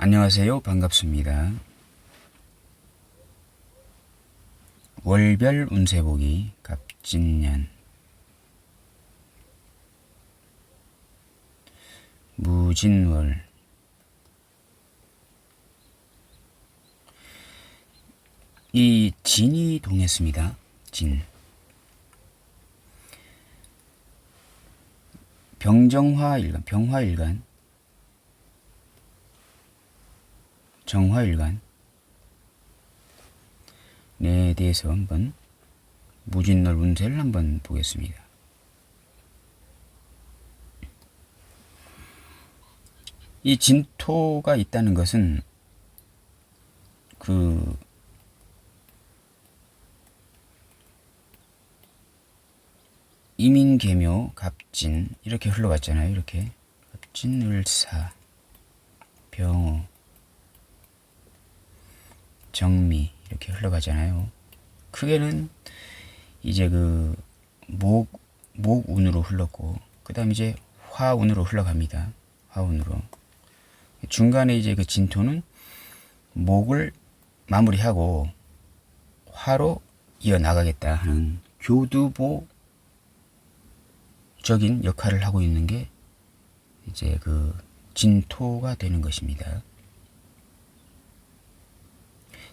안녕하세요. 반갑습니다. 월별 운세보기 갑진년 무진월 이 진이 동했습니다. 진 병정화일간 병화일간 정화일간에 대해서 한번 무진월 운세를 한번 보겠습니다. 이 진토가 있다는 것은 이민계묘 갑진 이렇게 흘러갔잖아요. 이렇게 갑진을사 병호 정미 이렇게 흘러가잖아요. 크게는 이제 목운으로 흘렀고, 그 다음 이제 화운으로 흘러갑니다. 화운으로. 중간에 이제 그 진토는 목을 마무리하고 화로 이어나가겠다 하는 교두보적인 역할을 하고 있는 게 이제 그 진토가 되는 것입니다.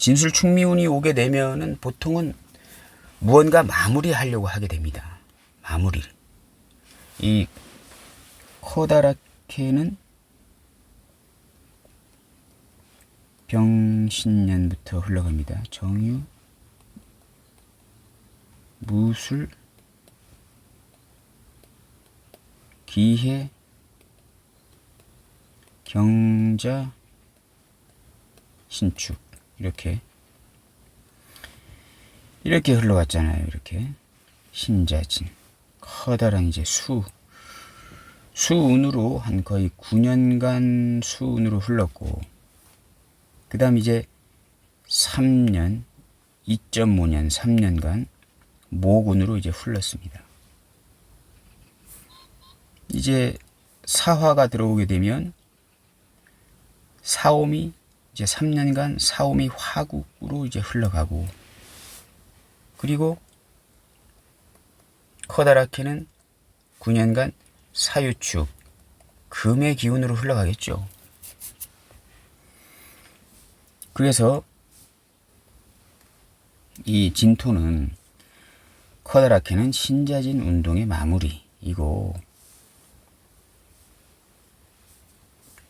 진술충미운이 오게 되면은 보통은 무언가 마무리하려고 하게 됩니다. 마무리를. 이 커다랗게는 병신년부터 흘러갑니다. 정유, 무술, 기해, 경자, 신축 이렇게 흘러갔잖아요. 이렇게 신자진 커다란 이제 수운으로 한 거의 9년간 수운으로 흘렀고, 그 다음 이제 3년 2.5년 3년간 목운으로 이제 흘렀습니다. 이제 사화가 들어오게 되면 사오미 이제 3년간 사오미 화국으로 이제 흘러가고, 그리고 커다랗게는 9년간 사유축 금의 기운으로 흘러가겠죠. 그래서 이 진토는 커다랗게는 신자진 운동의 마무리이고,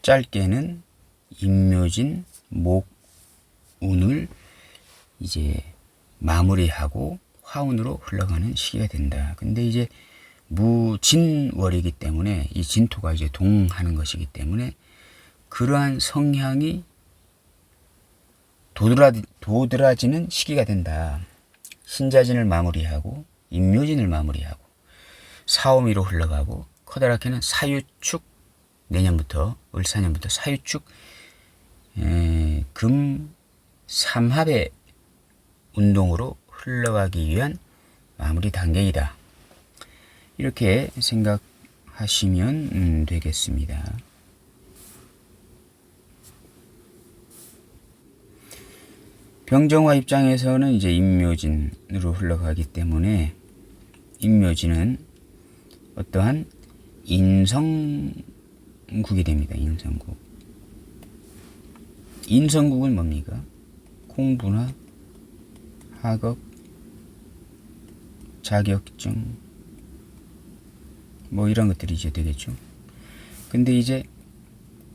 짧게는 임묘진 목운을 이제 마무리하고 화운으로 흘러가는 시기가 된다. 근데 이제 무진월이기 때문에 이 진토가 이제 동하는 것이기 때문에 그러한 성향이 도드라지는 시기가 된다. 신자진을 마무리하고 임묘진을 마무리하고 사오미로 흘러가고, 커다랗게는 사유축 내년부터 을사년부터 사유축 금 삼합의 운동으로 흘러가기 위한 마무리 단계이다. 이렇게 생각하시면 되겠습니다. 병정화 입장에서는 이제 임묘진으로 흘러가기 때문에 임묘진은 어떠한 인성국이 됩니다. 인성국. 인성국은 뭡니까? 공부나 학업, 자격증 뭐 이런 것들이 이제 되겠죠. 근데 이제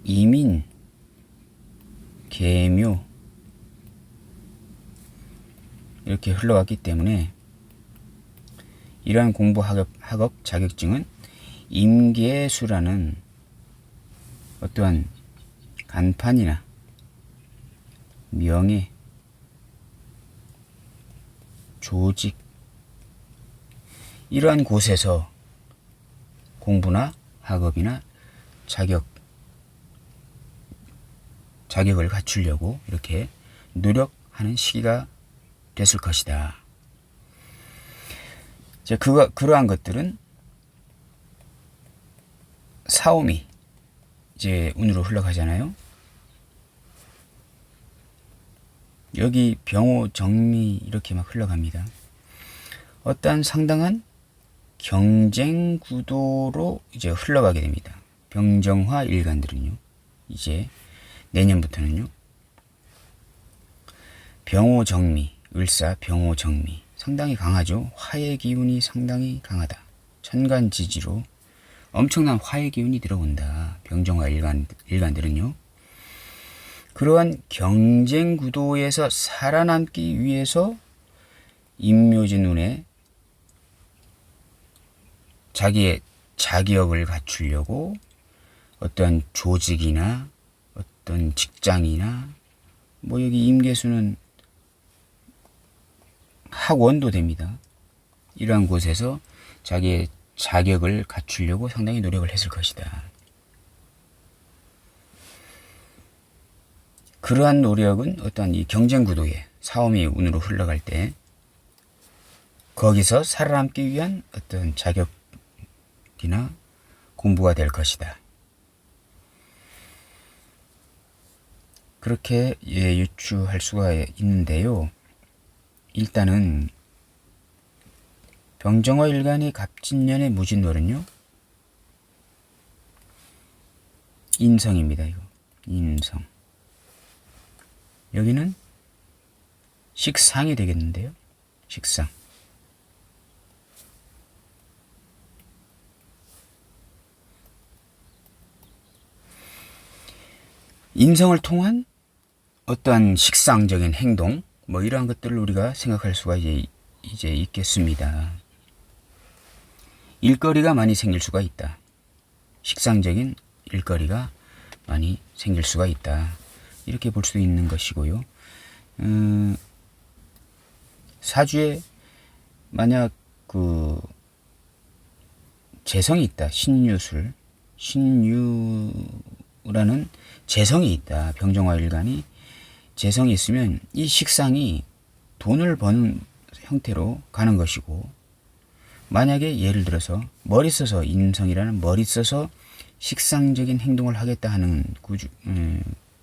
이민, 계묘 이렇게 흘러갔기 때문에 이러한 공부, 학업, 자격증은 임계수라는 어떠한 간판이나 명예, 조직 이러한 곳에서 공부나 학업이나 자격을 갖추려고 이렇게 노력하는 시기가 됐을 것이다. 이제 그러한 것들은 사오미 이제 운으로 흘러가잖아요. 여기 병호, 정미 이렇게 막 흘러갑니다. 어떠한 상당한 경쟁 구도로 이제 흘러가게 됩니다. 병정화 일간들은요. 이제 내년부터는요. 병호, 정미, 을사, 병호, 정미 상당히 강하죠. 화의 기운이 상당히 강하다. 천간지지로 엄청난 화의 기운이 들어온다. 병정화 일간들은요. 그러한 경쟁 구도에서 살아남기 위해서 임묘진운에 자기의 자격을 갖추려고 어떤 조직이나 어떤 직장이나 뭐 여기 임계수는 학원도 됩니다. 이러한 곳에서 자기의 자격을 갖추려고 상당히 노력을 했을 것이다. 그러한 노력은 어떠한 이 경쟁 구도에 사오미 운으로 흘러갈 때 거기서 살아남기 위한 어떤 자격이나 공부가 될 것이다. 그렇게 유추할 수가 있는데요. 일단은 병정화 일간의 갑진년의 무진월은요. 인성입니다. 이거 인성. 여기는 식상이 되겠는데요. 식상. 인성을 통한 어떠한 식상적인 행동, 뭐 이러한 것들을 우리가 생각할 수가 이제 있겠습니다. 일거리가 많이 생길 수가 있다. 식상적인 일거리가 많이 생길 수가 있다. 이렇게 볼 수도 있는 것이고요. 사주에 만약 그 재성이 있다. 신유술, 신유라는 재성이 있다. 병정화 일간이 재성이 있으면 이 식상이 돈을 버는 형태로 가는 것이고, 만약에 예를 들어서 머리 써서 인성이라는 머리 써서 식상적인 행동을 하겠다 하는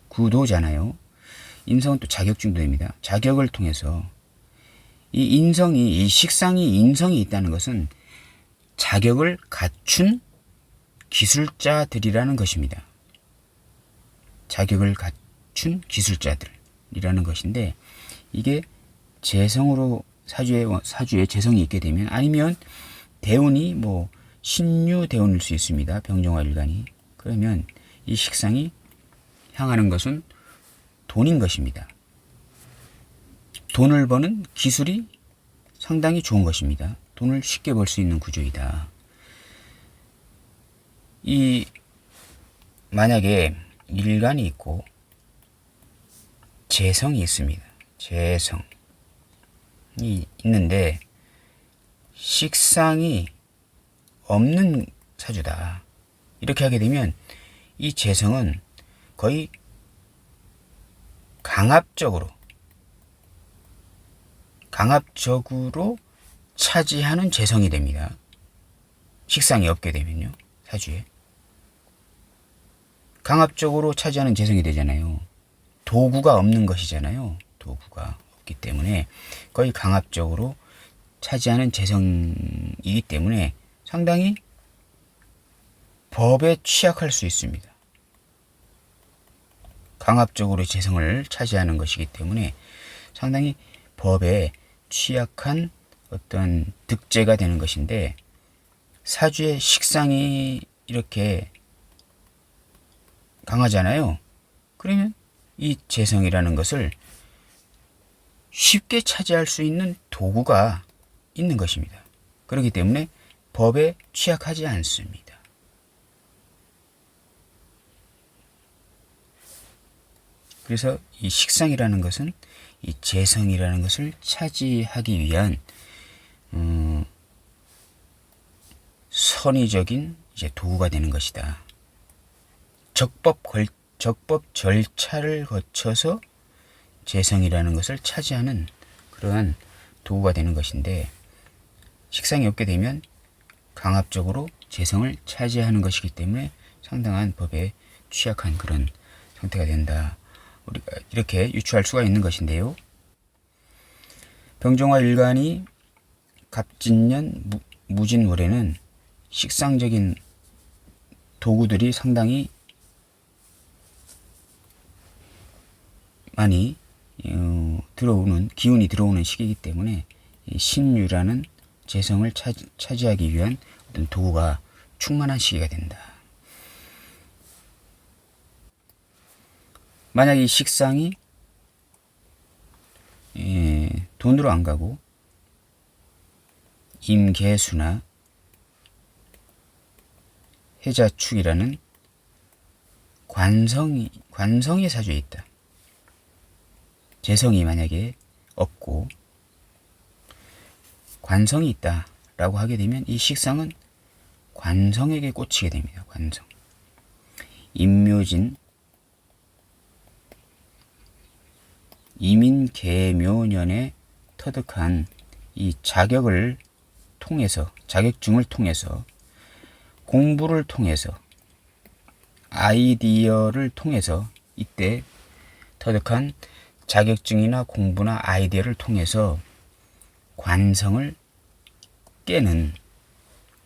구도잖아요. 인성은 또 자격증도 됩니다. 자격을 통해서 이 식상이 인성이 있다는 것은 자격을 갖춘 기술자들이라는 것입니다. 자격을 갖춘 기술자들이라는 것인데, 이게 재성으로 사주에 재성이 있게 되면, 아니면 대운이 뭐 신유 대운일 수 있습니다. 병정화 일간이. 그러면 이 식상이 향하는 것은 돈인 것입니다. 돈을 버는 기술이 상당히 좋은 것입니다. 돈을 쉽게 벌 수 있는 구조이다. 만약에 일간이 있고 재성이 있습니다. 재성이 있는데 식상이 없는 사주다. 이렇게 하게 되면 이 재성은 거의 강압적으로 차지하는 재성이 됩니다. 식상이 없게 되면요. 사주에. 강압적으로 차지하는 재성이 되잖아요. 도구가 없는 것이잖아요. 도구가 없기 때문에 거의 강압적으로 차지하는 재성이기 때문에 상당히 법에 취약할 수 있습니다. 강압적으로 재성을 차지하는 것이기 때문에 상당히 법에 취약한 어떤 득제가 되는 것인데, 사주의 식상이 이렇게 강하잖아요. 그러면 이 재성이라는 것을 쉽게 차지할 수 있는 도구가 있는 것입니다. 그렇기 때문에 법에 취약하지 않습니다. 그래서 이 식상이라는 것은 이 재성이라는 것을 차지하기 위한 선의적인 이제 도구가 되는 것이다. 적법 절차를 거쳐서 재성이라는 것을 차지하는 그러한 도구가 되는 것인데, 식상이 없게 되면 강압적으로 재성을 차지하는 것이기 때문에 상당한 법에 취약한 그런 형태가 된다. 우리가 이렇게 유추할 수가 있는 것인데요. 병정화 일간이 갑진년 무진월에는 식상적인 도구들이 상당히 많이 기운이 들어오는 시기이기 때문에 이 신유라는 재성을 차지하기 위한 어떤 도구가 충만한 시기가 된다. 만약 이 식상이 돈으로 안 가고 임계수나 해자축이라는 관성의 사주에 있다. 재성이 만약에 없고 관성이 있다라고 하게 되면 이 식상은 관성에게 꽂히게 됩니다. 관성. 임묘진 이민계묘년에 터득한 이 자격증을 통해서 공부를 통해서 아이디어를 통해서 이때 터득한 자격증이나 공부나 아이디어를 통해서 관성을 깨는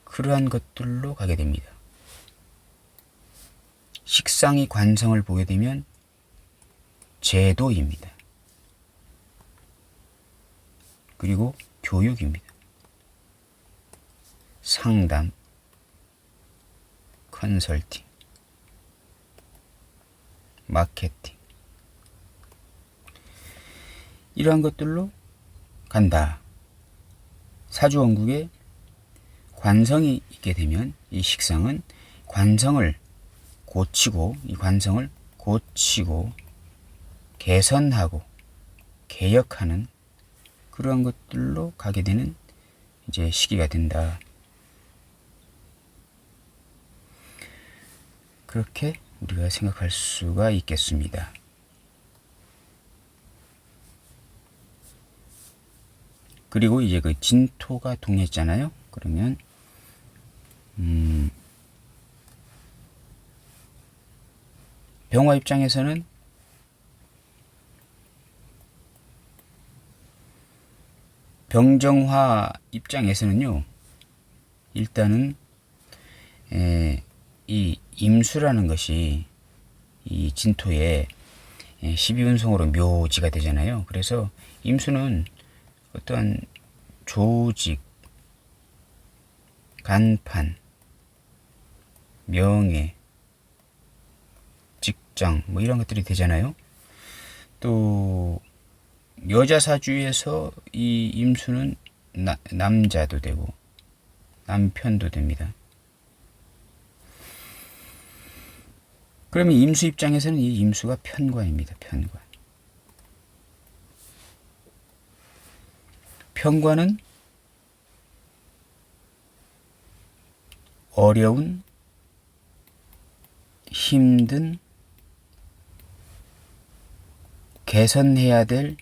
그러한 것들로 가게 됩니다. 식상이 관성을 보게 되면 제도입니다. 그리고 교육입니다. 상담, 컨설팅, 마케팅 이러한 것들로 간다. 사주원국에 관성이 있게 되면 이 식상은 관성을 고치고 개선하고 개혁하는 그러한 것들로 가게 되는 이제 시기가 된다. 그렇게 우리가 생각할 수가 있겠습니다. 그리고 이제 그 진토가 동했잖아요. 그러면 병화 입장에서는 병정화 입장에서는요. 일단은 이 임수라는 것이 이 진토에 12운성으로 묘지가 되잖아요. 그래서 임수는 어떠한 조직, 간판, 명예, 직장 뭐 이런 것들이 되잖아요. 또 여자 사주에서 이 임수는 남자도 되고 남편도 됩니다. 그러면 임수 입장에서는 이 임수가 편관입니다. 편관. 편관은 어려운, 힘든, 개선해야 될,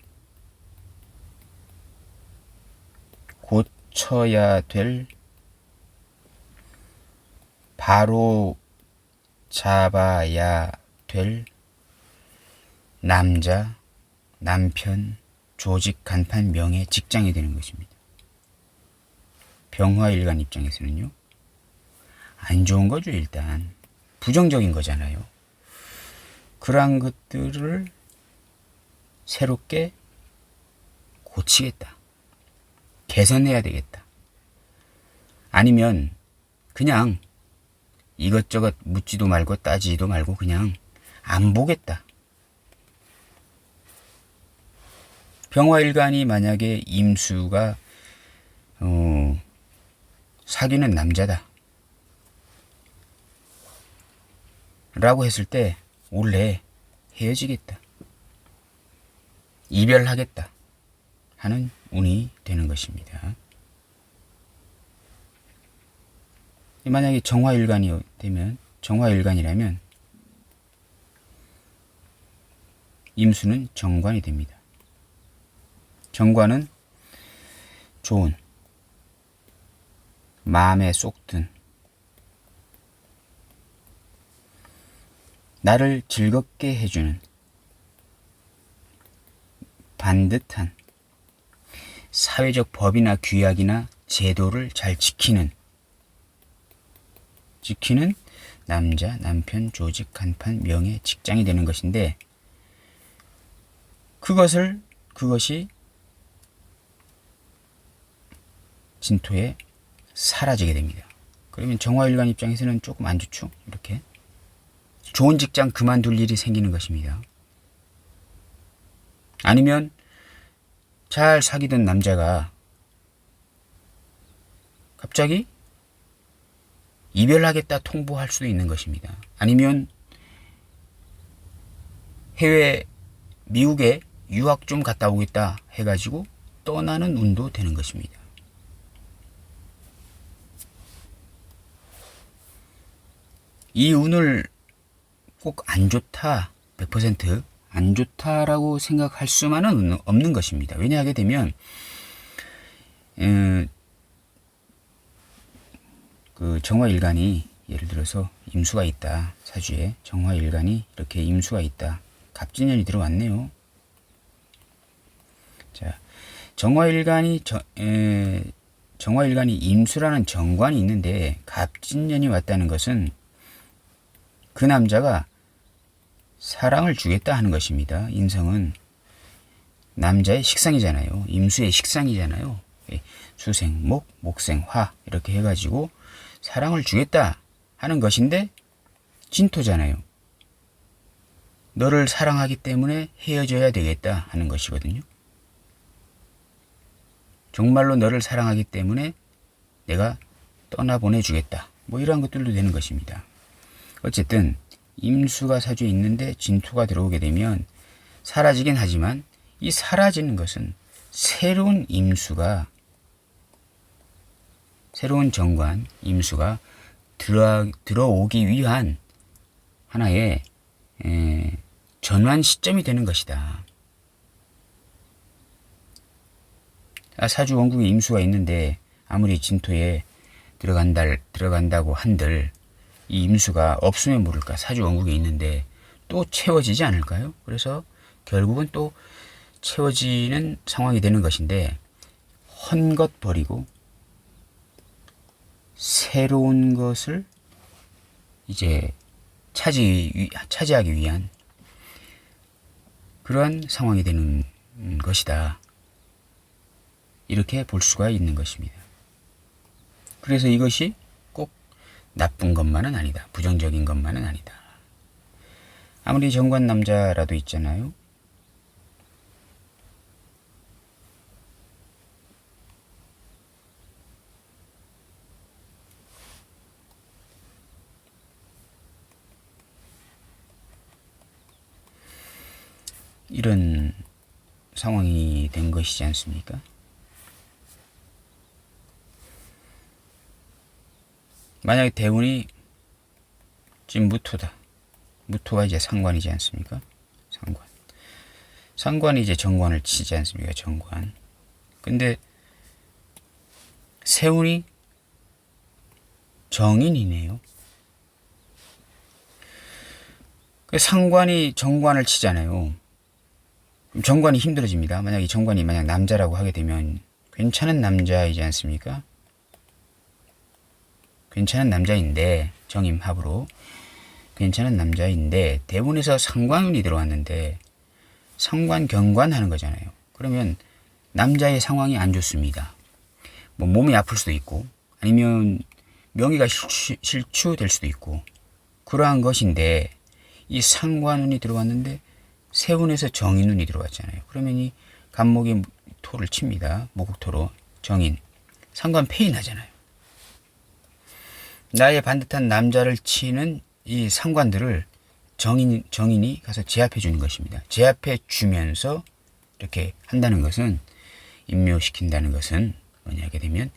고쳐야 될, 바로 잡아야 될 남자, 남편, 조직, 간판, 명예, 직장이 되는 것입니다. 병화일간 입장에서는요. 안 좋은 거죠. 일단 부정적인 거잖아요. 그러한 것들을 새롭게 고치겠다. 개선해야 되겠다. 아니면 그냥 이것저것 묻지도 말고 따지지도 말고 그냥 안 보겠다. 병화일간이 만약에 임수가 사귀는 남자다 라고 했을 때 원래 헤어지겠다, 이별하겠다 하는 운이 되는 것입니다. 만약에 정화일간이라면 임수는 정관이 됩니다. 정관은 좋은, 마음에 쏙 든, 나를 즐겁게 해주는 반듯한, 사회적 법이나 규약이나 제도를 잘 지키는 남자, 남편, 조직, 간판, 명예, 직장이 되는 것인데 그것이 진토에 사라지게 됩니다. 그러면 정화일관 입장에서는 조금 안 좋죠. 이렇게 좋은 직장 그만둘 일이 생기는 것입니다. 아니면 잘 사귀던 남자가 갑자기 이별하겠다 통보할 수도 있는 것입니다. 아니면 미국에 유학 좀 갔다 오겠다 해가지고 떠나는 운도 되는 것입니다. 이 운을 꼭 안 좋다, 100%안 좋다라고 생각할 수만은 없는 것입니다. 왜냐하게 되면 그 정화일간이 예를 들어서 임수가 있다. 사주에 정화일간이 이렇게 임수가 있다. 갑진년이 들어왔네요. 자, 정화일간이 임수라는 정관이 있는데 갑진년이 왔다는 것은 그 남자가 사랑을 주겠다 하는 것입니다. 인성은 남자의 식상이잖아요. 임수의 식상이잖아요. 수생, 목, 목생, 화 이렇게 해가지고 사랑을 주겠다 하는 것인데 진토잖아요. 너를 사랑하기 때문에 헤어져야 되겠다 하는 것이거든요. 정말로 너를 사랑하기 때문에 내가 떠나보내주겠다. 뭐 이러한 것들도 되는 것입니다. 어쨌든 임수가 사주에 있는데 진토가 들어오게 되면 사라지긴 하지만 이 사라지는 것은 새로운 정관 임수가 들어오기 위한 하나의 전환 시점이 되는 것이다. 사주 원국에 임수가 있는데 아무리 진토에 들어간다고 한들 이 임수가 없으면 모를까 사주 원국에 있는데 또 채워지지 않을까요? 그래서 결국은 또 채워지는 상황이 되는 것인데 헛것 버리고 새로운 것을 이제 차지하기 위한 그러한 상황이 되는 것이다. 이렇게 볼 수가 있는 것입니다. 그래서 이것이 꼭 나쁜 것만은 아니다. 부정적인 것만은 아니다. 아무리 정관 남자라도 있잖아요. 이런 상황이 된 것이지 않습니까? 만약에 대운이 지금 무토다. 무토가 이제 상관이지 않습니까? 상관이 이제 정관을 치지 않습니까? 정관. 근데 세운이 정인이네요. 상관이 정관을 치잖아요. 그럼 정관이 힘들어집니다. 만약에 정관이 남자라고 하게 되면 괜찮은 남자이지 않습니까? 괜찮은 남자인데 정임합으로 괜찮은 남자인데 대운에서 상관운이 들어왔는데 상관 경관 하는 거잖아요. 그러면 남자의 상황이 안 좋습니다. 뭐 몸이 아플 수도 있고 아니면 명의가 실추될 수도 있고 그러한 것인데 이 상관운이 들어왔는데 세운에서 정인운이 들어왔잖아요. 그러면 이 간목이 토를 칩니다. 목토로 정인 상관 폐이 나잖아요. 나의 반듯한 남자를 치는 이 상관들을 정인이 가서 제압해 주는 것입니다. 제압해 주면서 이렇게 한다는 것은 임묘시킨다는 것은 뭐냐게 되면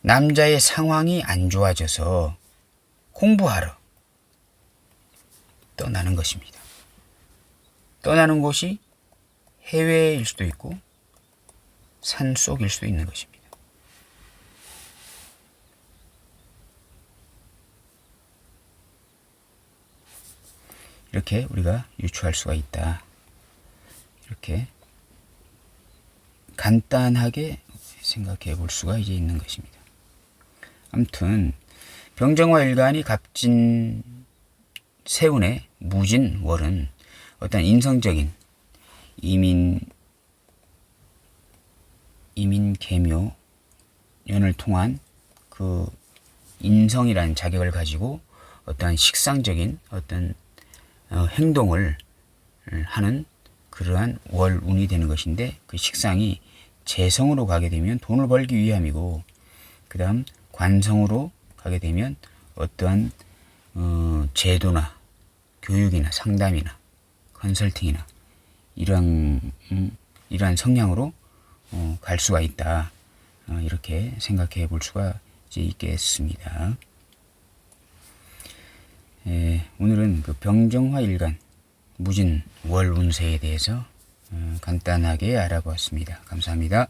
남자의 상황이 안 좋아져서 공부하러 떠나는 것입니다. 떠나는 곳이 해외일 수도 있고 산속일 수도 있는 것입니다. 이렇게 우리가 유추할 수가 있다. 이렇게 간단하게 생각해 볼 수가 이제 있는 것입니다. 아무튼 병정화 일간이 갑진 세운의 무진 월은 어떤 인성적인 이민 계묘 연을 통한 그 인성이라는 자격을 가지고 어떠한 식상적인 어떤 행동을 하는 그러한 월운이 되는 것인데, 그 식상이 재성으로 가게 되면 돈을 벌기 위함이고, 그 다음 관성으로 가게 되면 어떠한 제도나 교육이나 상담이나 컨설팅이나 이러한 성향으로 갈 수가 있다. 이렇게 생각해 볼 수가 이제 있겠습니다. 오늘은 그 병정화일간 무진 월 운세에 대해서 간단하게 알아보았습니다. 감사합니다.